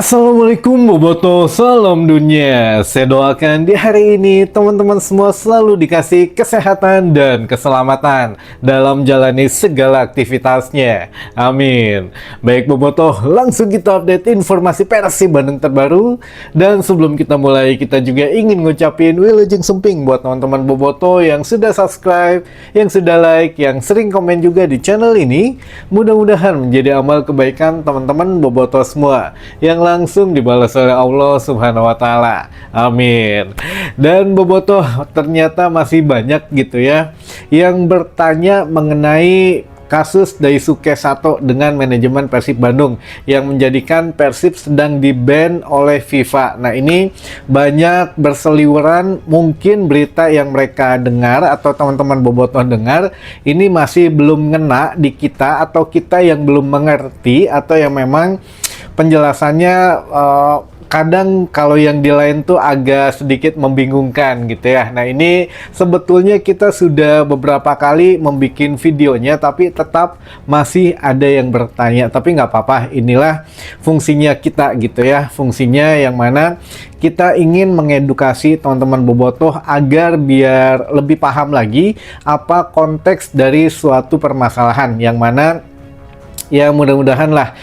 Assalamualaikum Boboto, salam dunia. Saya doakan di hari ini teman-teman semua selalu dikasih kesehatan dan keselamatan dalam jalani segala aktivitasnya. Amin. Baik Boboto, langsung kita update informasi Persib Bandung terbaru. Dan sebelum kita mulai, kita juga ingin ngucapin wilujeng sumping buat teman-teman Boboto yang sudah subscribe, yang sudah like, yang sering komen juga di channel ini. Mudah-mudahan menjadi amal kebaikan teman-teman Boboto semua yang langsung dibalas oleh Allah Subhanahu wa Ta'ala. Amin. Dan Boboto, ternyata masih banyak gitu ya yang bertanya mengenai kasus Daisuke Sato dengan manajemen Persib Bandung yang menjadikan Persib sedang di-ban oleh FIFA. Nah, ini banyak berseliweran, mungkin berita yang mereka dengar atau teman-teman Bobotoh dengar ini masih belum ngena di kita, atau kita yang belum mengerti, atau yang memang penjelasannya kadang kalau yang di lain tuh agak sedikit membingungkan gitu ya. Nah, ini sebetulnya kita sudah beberapa kali membuat videonya, tapi tetap masih ada yang bertanya. Tapi nggak apa-apa, inilah fungsinya kita gitu ya. Fungsinya yang mana kita ingin mengedukasi teman-teman Bobotoh agar biar lebih paham lagi apa konteks dari suatu permasalahan, yang mana ya mudah-mudahan lah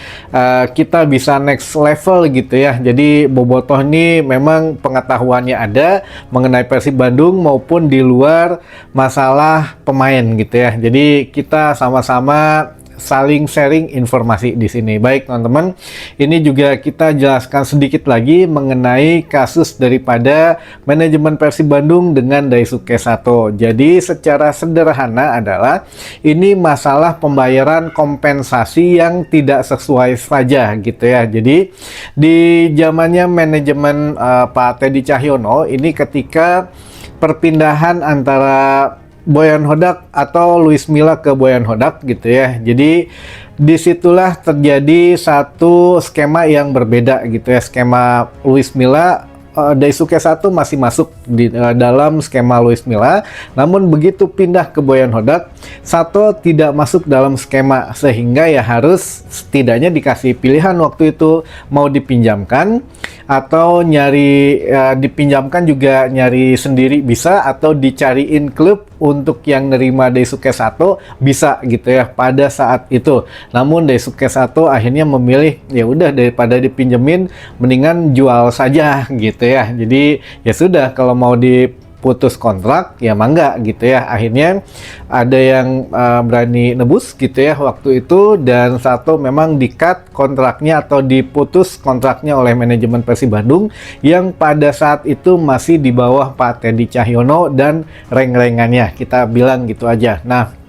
kita bisa next level gitu ya. Jadi Bobotoh ini memang pengetahuannya ada mengenai Persib Bandung maupun di luar masalah pemain gitu ya. Jadi kita sama-sama saling sharing informasi di sini. Baik teman-teman, ini juga kita jelaskan sedikit lagi mengenai kasus daripada manajemen Persib Bandung dengan Daisuke Sato. Jadi secara sederhana adalah ini masalah pembayaran kompensasi yang tidak sesuai saja gitu ya. Jadi di zamannya manajemen Pak Teddy Cahyono ini, ketika perpindahan antara Boyan Hodak atau Luis Milla ke Boyan Hodak gitu ya. Jadi disitulah terjadi satu skema yang berbeda gitu ya. Skema Luis Milla, Daisuke Sato masih masuk di dalam skema Luis Milla, namun begitu pindah ke Boyan Hodak, Sato tidak masuk dalam skema, sehingga ya harus setidaknya dikasih pilihan waktu itu mau dipinjamkan atau nyari dipinjamkan juga nyari sendiri bisa, atau dicariin klub untuk yang nerima Daisuke Sato bisa gitu ya pada saat itu. Namun Daisuke Sato akhirnya memilih ya udah, daripada dipinjemin mendingan jual saja gitu ya. Jadi ya sudah, kalau mau diputus kontrak ya mangga gitu ya. Akhirnya ada yang berani nebus gitu ya waktu itu, dan Sato memang di-cut kontraknya atau diputus kontraknya oleh manajemen Persib Bandung yang pada saat itu masih di bawah Pak Teddy Cahyono dan reng-rengannya, kita bilang gitu aja. Nah,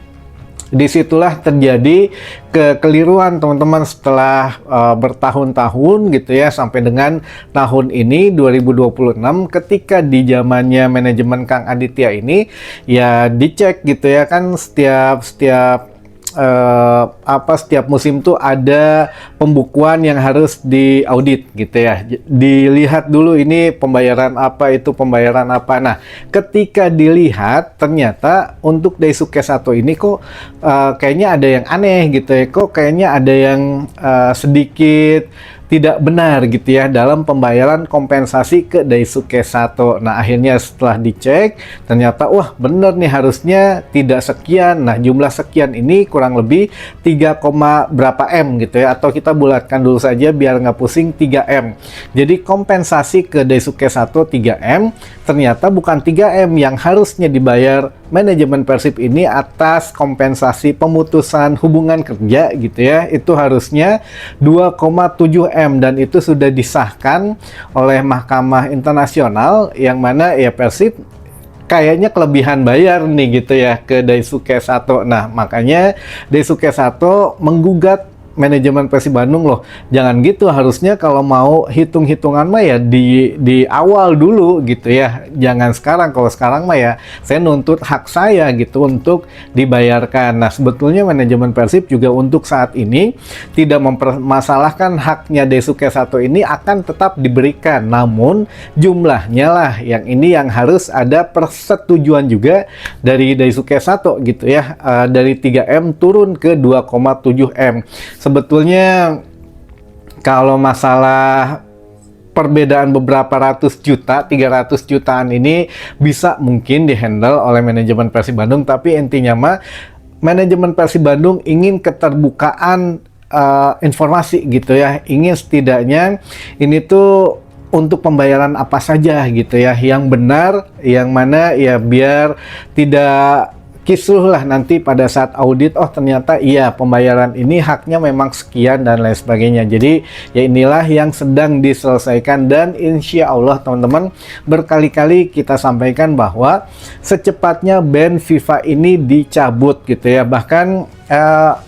disitulah terjadi kekeliruan teman-teman setelah bertahun-tahun gitu ya, sampai dengan tahun ini 2026, ketika di zamannya manajemen Kang Aditya ini ya dicek gitu ya kan, setiap musim tuh ada pembukuan yang harus diaudit gitu ya. Dilihat dulu ini pembayaran apa, itu pembayaran apa. Nah, ketika dilihat ternyata untuk Daisuke Sato ini kok kayaknya ada yang aneh gitu ya. Kok kayaknya ada yang sedikit tidak benar gitu ya dalam pembayaran kompensasi ke Daisuke Sato. Nah, akhirnya setelah dicek ternyata wah bener nih, harusnya tidak sekian. Nah, jumlah sekian ini kurang lebih 3, berapa M gitu ya, atau kita bulatkan dulu saja biar nggak pusing, 3 M. Jadi kompensasi ke Daisuke Sato 3 M, ternyata bukan 3 M yang harusnya dibayar manajemen Persib ini atas kompensasi pemutusan hubungan kerja gitu ya. Itu harusnya 2,7 M, dan itu sudah disahkan oleh Mahkamah Internasional, yang mana ya Persib kayaknya kelebihan bayar nih gitu ya ke Daisuke Sato. Nah, makanya Daisuke Sato menggugat manajemen Persib Bandung, loh jangan gitu, harusnya kalau mau hitung-hitungan mah ya di awal dulu gitu ya, jangan sekarang. Kalau sekarang mah ya saya nuntut hak saya gitu untuk dibayarkan. Nah, sebetulnya manajemen Persib juga untuk saat ini tidak mempermasalahkan haknya Daisuke Sato ini, akan tetap diberikan, namun jumlahnya lah yang ini yang harus ada persetujuan juga dari Daisuke Sato gitu ya. Dari 3 M turun ke 2,7 M. Sebetulnya Kalau masalah perbedaan beberapa ratus juta, 300 jutaan ini bisa mungkin dihandle oleh manajemen Persib Bandung, tapi intinya mah manajemen Persib Bandung ingin keterbukaan informasi gitu ya, ingin setidaknya ini tuh untuk pembayaran apa saja gitu ya, yang benar, yang mana ya biar tidak kisruh lah nanti pada saat audit, oh ternyata iya pembayaran ini haknya memang sekian dan lain sebagainya. Jadi ya inilah yang sedang diselesaikan, dan insya Allah teman-teman, berkali-kali kita sampaikan bahwa secepatnya ban FIFA ini dicabut gitu ya, bahkan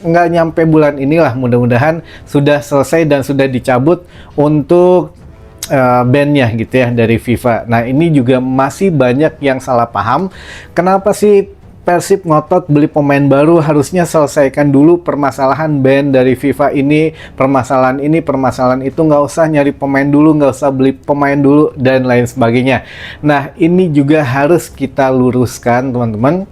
nggak nyampe bulan inilah mudah-mudahan sudah selesai dan sudah dicabut untuk ban-nya gitu ya dari FIFA. Nah ini juga masih banyak yang salah paham, kenapa sih Persib ngotot beli pemain baru, harusnya selesaikan dulu permasalahan ban dari FIFA ini, permasalahan itu, nggak usah nyari pemain dulu, nggak usah beli pemain dulu, dan lain sebagainya. Nah, ini juga harus kita luruskan, teman-teman.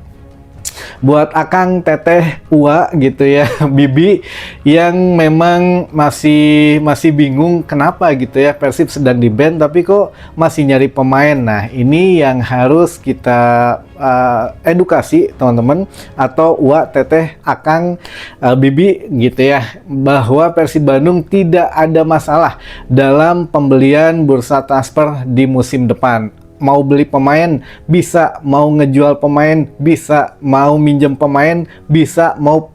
Buat akang, teteh, ua gitu ya, bibi yang memang masih bingung kenapa gitu ya Persib sedang di-ban tapi kok masih nyari pemain. Nah, ini yang harus kita edukasi teman-teman, atau ua, teteh, akang, bibi gitu ya, bahwa Persib Bandung tidak ada masalah dalam pembelian bursa transfer di musim depan. Mau beli pemain bisa, mau ngejual pemain bisa, mau minjem pemain bisa, mau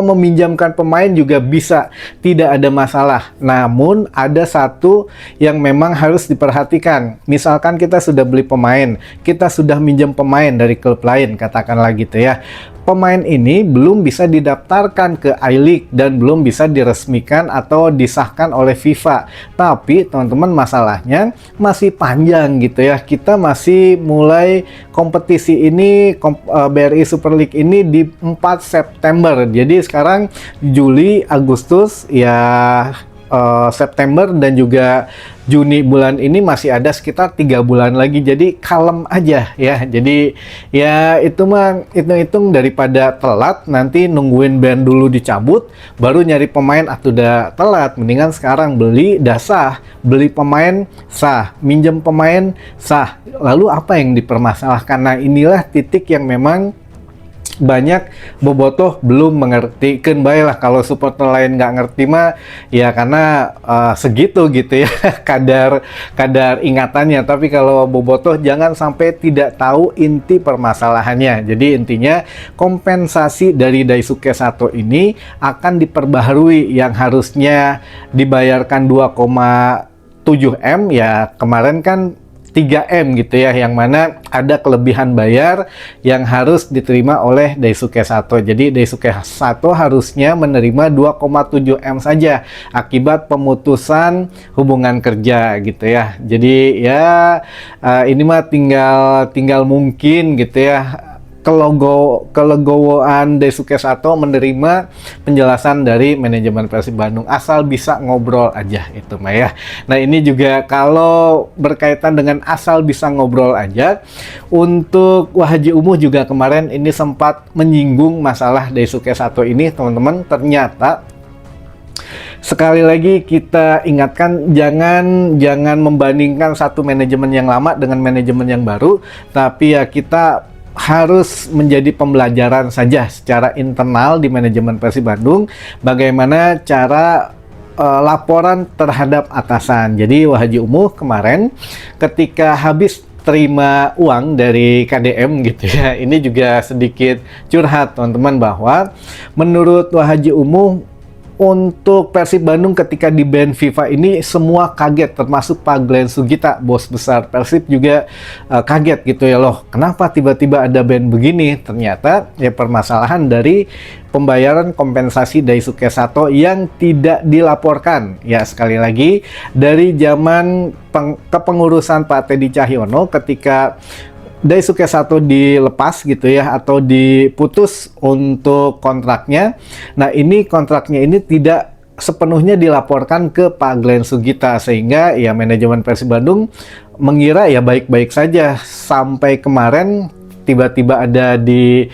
meminjamkan pemain juga bisa, tidak ada masalah. Namun ada satu yang memang harus diperhatikan. Misalkan kita sudah beli pemain, kita sudah minjem pemain dari klub lain, katakanlah gitu ya. Pemain ini belum bisa didaftarkan ke I-League dan belum bisa diresmikan atau disahkan oleh FIFA. Tapi teman-teman, masalahnya masih panjang gitu ya. Kita masih mulai kompetisi ini, BRI Super League ini di 4 September. Jadi sekarang Juli, Agustus, ya September dan juga Juni bulan ini masih ada sekitar 3 bulan lagi, jadi kalem aja ya. Jadi ya itu mah hitung-hitung daripada telat nanti nungguin ban dulu dicabut baru nyari pemain, atau udah telat, mendingan sekarang beli dasar, beli pemain sah, minjem pemain sah. Lalu apa yang dipermasalahkan? Nah inilah titik yang memang banyak bobotoh belum mengerti. Kan baiklah kalau supporter lain nggak ngerti mah ya karena segitu gitu ya kadar ingatannya. Tapi kalau bobotoh jangan sampai tidak tahu inti permasalahannya. Jadi intinya kompensasi dari Daisuke Sato ini akan diperbaharui, yang harusnya dibayarkan 2,7 M ya kemarin kan 3 M gitu ya, yang mana ada kelebihan bayar yang harus diterima oleh Daisuke Sato. Jadi Daisuke Sato harusnya menerima 2,7 M saja akibat pemutusan hubungan kerja gitu ya. Jadi ya ini mah tinggal mungkin gitu ya kelegowoan Daisuke Sato menerima penjelasan dari manajemen Persib Bandung, asal bisa ngobrol aja itu mah ya. Nah ini juga kalau berkaitan dengan asal bisa ngobrol aja, untuk Wahaji Umuh juga kemarin ini sempat menyinggung masalah Daisuke Sato ini teman-teman. Ternyata sekali lagi kita ingatkan, jangan membandingkan satu manajemen yang lama dengan manajemen yang baru, tapi ya kita harus menjadi pembelajaran saja secara internal di manajemen Persib Bandung bagaimana cara laporan terhadap atasan. Jadi Wahaji Umuh kemarin ketika habis terima uang dari KDM gitu ya, ini juga sedikit curhat teman-teman, bahwa menurut Wahaji Umuh untuk Persib Bandung ketika di ban FIFA ini semua kaget, termasuk Pak Glenn Sugita, bos besar Persib juga kaget gitu ya, loh kenapa tiba-tiba ada ban begini. Ternyata ya permasalahan dari pembayaran kompensasi Daisuke Sato yang tidak dilaporkan. Ya sekali lagi dari zaman kepengurusan Pak Teddy Cahyono, ketika Daisuke Sato dilepas gitu ya, atau diputus untuk kontraknya. Nah ini kontraknya ini tidak sepenuhnya dilaporkan ke Pak Glenn Sugita, sehingga ya manajemen Persib Bandung mengira ya baik-baik saja sampai kemarin tiba-tiba ada di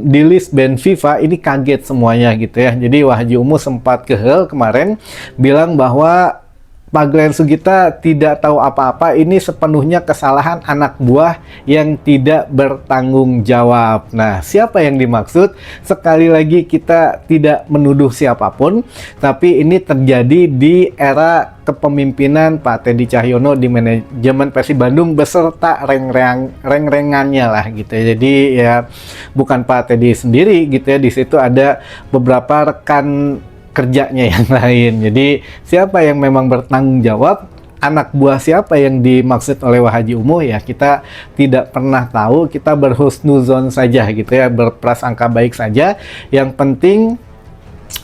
list band FIFA, ini kaget semuanya gitu ya. Jadi Wah Haji Umu sempat kehel kemarin bilang bahwa Pak Glenn Sugita tidak tahu apa-apa, ini sepenuhnya kesalahan anak buah yang tidak bertanggung jawab. Nah, siapa yang dimaksud? Sekali lagi kita tidak menuduh siapapun, tapi ini terjadi di era kepemimpinan Pak Teddy Cahyono di manajemen Persib Bandung beserta reng-rengannya lah gitu ya. Jadi ya bukan Pak Teddy sendiri gitu ya, di situ ada beberapa rekan kerjanya yang lain. Jadi siapa yang memang bertanggung jawab, anak buah siapa yang dimaksud oleh Wah Haji Umu, ya kita tidak pernah tahu, kita berhusnuzon saja gitu ya, berprasangka baik saja. Yang penting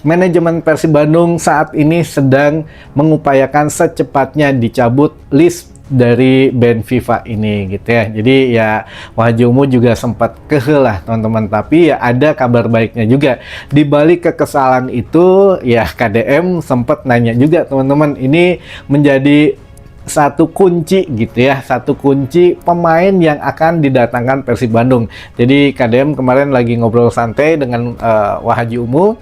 manajemen Persib Bandung saat ini sedang mengupayakan secepatnya dicabut list dari band FIFA ini gitu ya. Jadi ya Wah Haji Umu juga sempat kehel lah teman-teman, tapi ya ada kabar baiknya juga. Di balik kekesalan itu ya KDM sempat nanya juga teman-teman, ini menjadi satu kunci gitu ya, satu kunci pemain yang akan didatangkan Persib Bandung. Jadi KDM kemarin lagi ngobrol santai dengan Wah Haji Umu,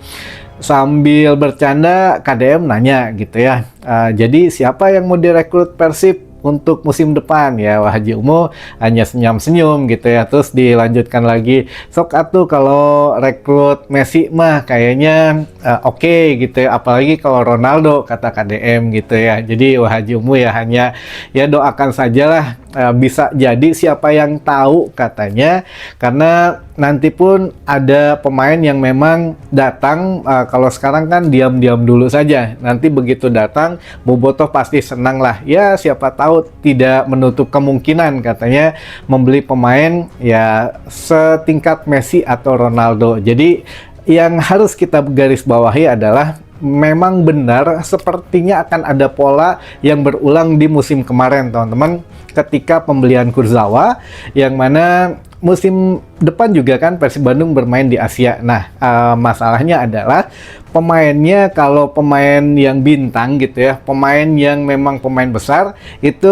sambil bercanda KDM nanya gitu ya, jadi siapa yang mau direkrut Persib untuk musim depan? Ya Wah Haji Umu hanya senyum-senyum gitu ya. Terus dilanjutkan lagi, sok atuh kalau rekrut Messi mah kayaknya oke gitu ya, apalagi kalau Ronaldo, kata KDM gitu ya. Jadi Wah Haji Umu ya hanya ya doakan sajalah, bisa jadi, siapa yang tahu katanya, karena nanti pun ada pemain yang memang datang, kalau sekarang kan diam-diam dulu saja, nanti begitu datang Bobotoh pasti senang lah ya, siapa tahu tidak menutup kemungkinan katanya membeli pemain ya setingkat Messi atau Ronaldo. Jadi yang harus kita garis bawahi adalah memang benar sepertinya akan ada pola yang berulang di musim kemarin teman-teman, ketika pembelian Kurzawa, yang mana musim depan juga kan Persib Bandung bermain di Asia. Nah, masalahnya adalah pemainnya, kalau pemain yang bintang gitu ya, pemain yang memang pemain besar, itu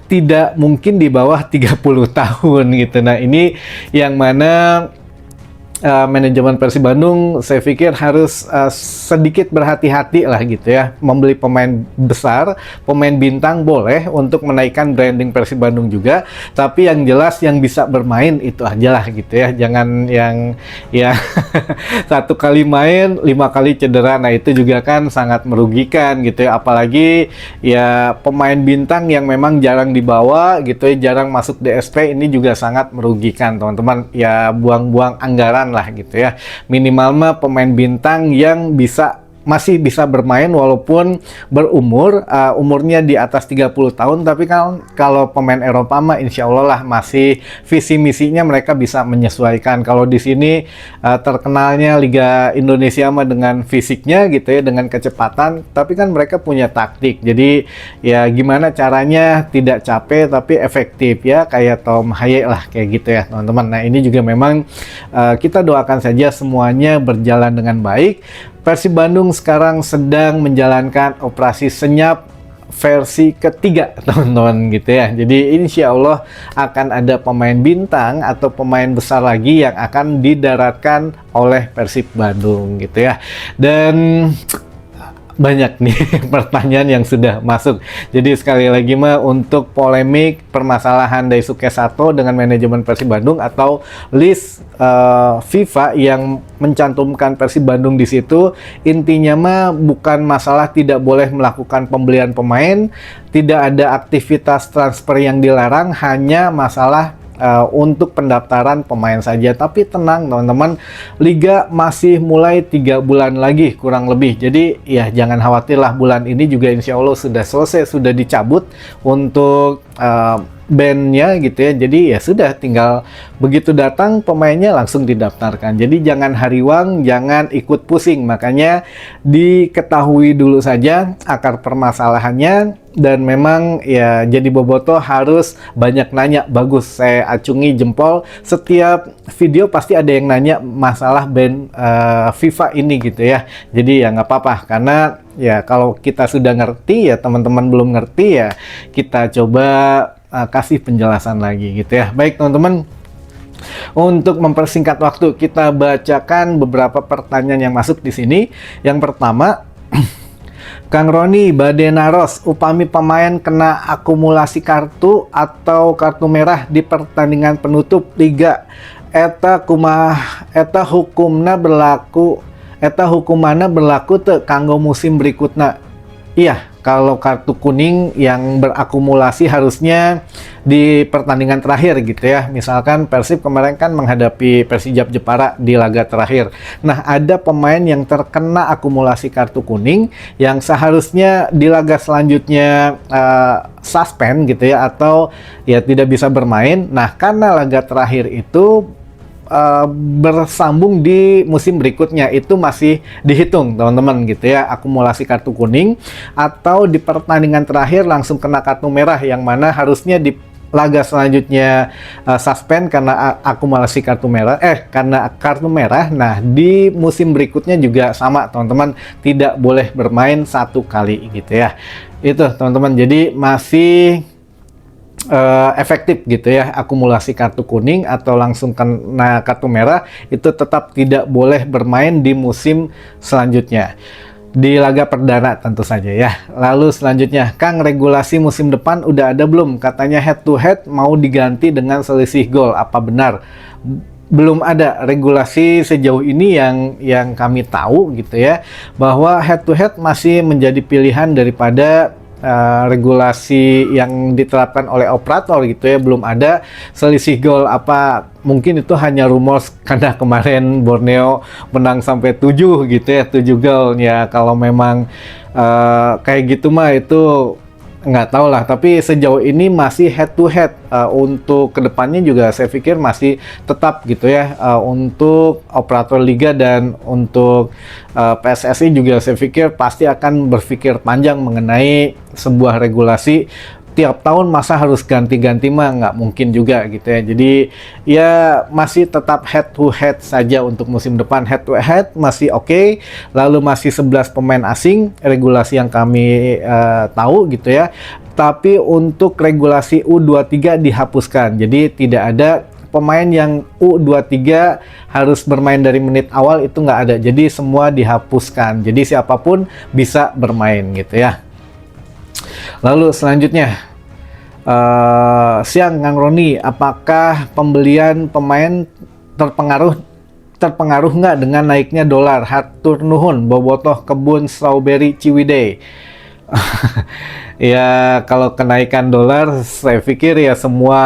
tidak mungkin di bawah 30 tahun gitu. Nah, ini yang mana manajemen Persib Bandung saya pikir harus sedikit berhati-hati lah gitu ya, membeli pemain besar, pemain bintang boleh untuk menaikkan branding Persib Bandung juga, tapi yang jelas yang bisa bermain itu aja lah gitu ya, jangan yang ya satu kali main 5 kali cedera. Nah itu juga kan sangat merugikan gitu ya, apalagi ya pemain bintang yang memang jarang dibawa gitu ya, jarang masuk DSP, ini juga sangat merugikan teman-teman. Ya buang-buang anggaran lah gitu ya, minimal mah pemain bintang yang masih bisa bermain walaupun berumur, umurnya di atas 30 tahun, tapi kan kalau pemain Eropa mah insya Allah lah masih visi misinya mereka bisa menyesuaikan. Kalau di sini terkenalnya Liga Indonesia mah dengan fisiknya gitu ya, dengan kecepatan, tapi kan mereka punya taktik, jadi ya gimana caranya tidak capek tapi efektif ya, kayak Tom Haye lah kayak gitu ya teman-teman. Nah ini juga memang kita doakan saja semuanya berjalan dengan baik. Persib Bandung sekarang sedang menjalankan operasi senyap versi ketiga teman-teman gitu ya. Jadi insya Allah akan ada pemain bintang atau pemain besar lagi yang akan didaratkan oleh Persib Bandung gitu ya. Dan banyak nih pertanyaan yang sudah masuk. Jadi sekali lagi mah, untuk polemik permasalahan Daisuke Sato dengan manajemen Persib Bandung atau list FIFA yang mencantumkan Persib Bandung di situ, intinya mah bukan masalah tidak boleh melakukan pembelian pemain, tidak ada aktivitas transfer yang dilarang, hanya masalah untuk pendaftaran pemain saja. Tapi tenang teman-teman, Liga masih mulai 3 bulan lagi kurang lebih, jadi ya jangan khawatir lah, bulan ini juga insya Allah sudah selesai, sudah dicabut untuk bandnya gitu ya. Jadi ya sudah, tinggal begitu datang pemainnya langsung didaftarkan. Jadi jangan hariwang, jangan ikut pusing, makanya diketahui dulu saja akar permasalahannya. Dan memang ya jadi bobotoh harus banyak nanya. Bagus, saya acungi jempol, setiap video pasti ada yang nanya masalah band FIFA ini gitu ya. Jadi ya nggak apa-apa, karena ya kalau kita sudah ngerti ya, teman-teman belum ngerti ya kita coba kasih penjelasan lagi gitu ya. Baik teman-teman, Untuk mempersingkat waktu, kita bacakan beberapa pertanyaan yang masuk di sini. Yang pertama, Kang Roni, Badenaros, upami pemain kena akumulasi kartu atau kartu merah di pertandingan penutup liga, eta hukumana berlaku teu kanggo musim berikutna. Iya, kalau kartu kuning yang berakumulasi harusnya di pertandingan terakhir gitu ya. Misalkan Persib kemarin kan menghadapi Persijap Jepara di laga terakhir. Nah, ada pemain yang terkena akumulasi kartu kuning yang seharusnya di laga selanjutnya suspend gitu ya, atau ya tidak bisa bermain. Nah, karena laga terakhir itu bersambung di musim berikutnya, itu masih dihitung teman-teman gitu ya, akumulasi kartu kuning. Atau di pertandingan terakhir langsung kena kartu merah, yang mana harusnya di laga selanjutnya suspend karena akumulasi kartu merah, karena kartu merah. Nah, di musim berikutnya juga sama teman-teman, tidak boleh bermain satu kali gitu ya. Itu teman-teman, jadi masih efektif gitu ya, akumulasi kartu kuning atau langsung kena kartu merah itu tetap tidak boleh bermain di musim selanjutnya, di laga perdana tentu saja ya. Lalu selanjutnya, Kang, regulasi musim depan udah ada belum? Katanya head to head mau diganti dengan selisih gol, apa benar? Belum ada regulasi sejauh ini yang kami tahu gitu ya, bahwa head to head masih menjadi pilihan daripada regulasi yang diterapkan oleh operator gitu ya. Belum ada selisih gol, apa mungkin itu hanya rumor karena kemarin Borneo menang sampai 7 gitu ya, 7 gol ya. Kalau memang kayak gitu mah itu nggak tahu lah, tapi sejauh ini masih head to head. Untuk kedepannya juga saya pikir masih tetap gitu ya, untuk operator liga dan untuk PSSI juga saya pikir pasti akan berpikir panjang mengenai sebuah regulasi. Tiap tahun masa harus ganti-ganti mah nggak mungkin juga gitu ya. Jadi ya masih tetap head to head saja untuk musim depan. Head to head masih oke. Lalu masih 11 pemain asing, regulasi yang kami tahu gitu ya. Tapi untuk regulasi U23 dihapuskan. Jadi tidak ada pemain yang U23 harus bermain dari menit awal, itu nggak ada. Jadi semua dihapuskan. Jadi siapapun bisa bermain gitu ya. Lalu selanjutnya, siang Kang Roni, apakah pembelian pemain terpengaruh nggak dengan naiknya dolar? Hatur nuhun, bobotoh kebun strawberry Ciwidey. Ya, kalau kenaikan dolar saya pikir ya semua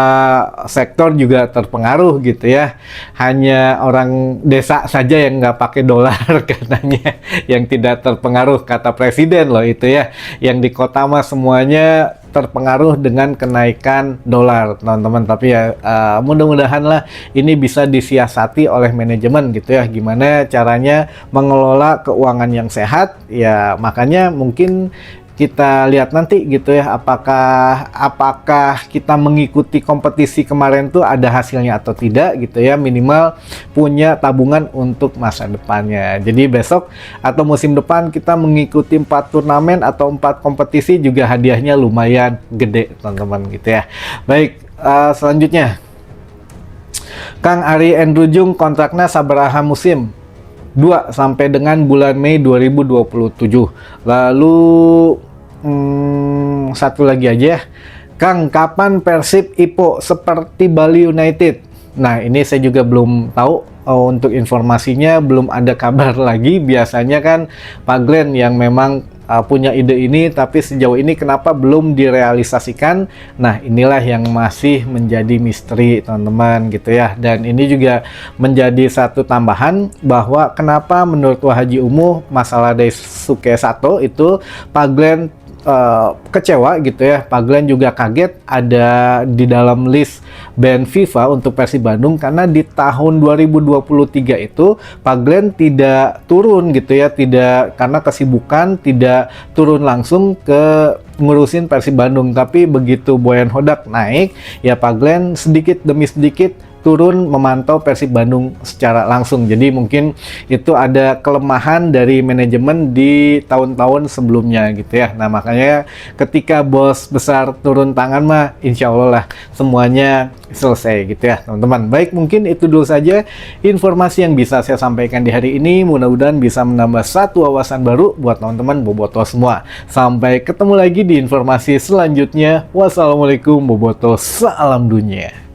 sektor juga terpengaruh gitu ya. Hanya orang desa saja yang nggak pakai dolar katanya yang tidak terpengaruh, kata presiden loh itu ya. Yang di kota mah semuanya terpengaruh dengan kenaikan dolar teman-teman. Tapi ya mudah-mudahan lah ini bisa disiasati oleh manajemen gitu ya, gimana caranya mengelola keuangan yang sehat ya. Makanya mungkin kita lihat nanti gitu ya, apakah kita mengikuti kompetisi kemarin tuh ada hasilnya atau tidak gitu ya. Minimal punya tabungan untuk masa depannya. Jadi besok atau musim depan kita mengikuti 4 turnamen atau 4 kompetisi juga hadiahnya lumayan gede teman-teman gitu ya. Baik, selanjutnya, Kang Ari Endrujung kontraknya sabaraha musim? 2 sampai dengan bulan Mei 2027. Lalu satu lagi aja, Kang, kapan Persib IPO seperti Bali United? Nah, ini saya juga belum tahu. Untuk informasinya belum ada kabar lagi. Biasanya kan Pak Glenn yang memang punya ide ini, tapi sejauh ini kenapa belum direalisasikan? Nah, inilah yang masih menjadi misteri teman-teman gitu ya. Dan ini juga menjadi satu tambahan bahwa kenapa menurut Wahaji Umuh masalah Daisuke Sato itu Pak Glenn kecewa gitu ya. Pak Glenn juga kaget ada di dalam list band FIFA untuk Persib Bandung, karena di tahun 2023 itu Pak Glenn tidak turun gitu ya, tidak, karena kesibukan tidak turun langsung ke ngurusin Persib Bandung. Tapi begitu Boyan Hodak naik ya, Pak Glenn sedikit demi sedikit turun memantau Persib Bandung secara langsung. Jadi mungkin itu ada kelemahan dari manajemen di tahun-tahun sebelumnya gitu ya. Nah makanya ketika bos besar turun tangan mah insya Allah lah semuanya selesai gitu ya teman-teman. Baik, mungkin itu dulu saja informasi yang bisa saya sampaikan di hari ini. Mudah-mudahan bisa menambah satu wawasan baru buat teman-teman boboto semua. Sampai ketemu lagi di informasi selanjutnya. Wassalamualaikum boboto, salam dunia.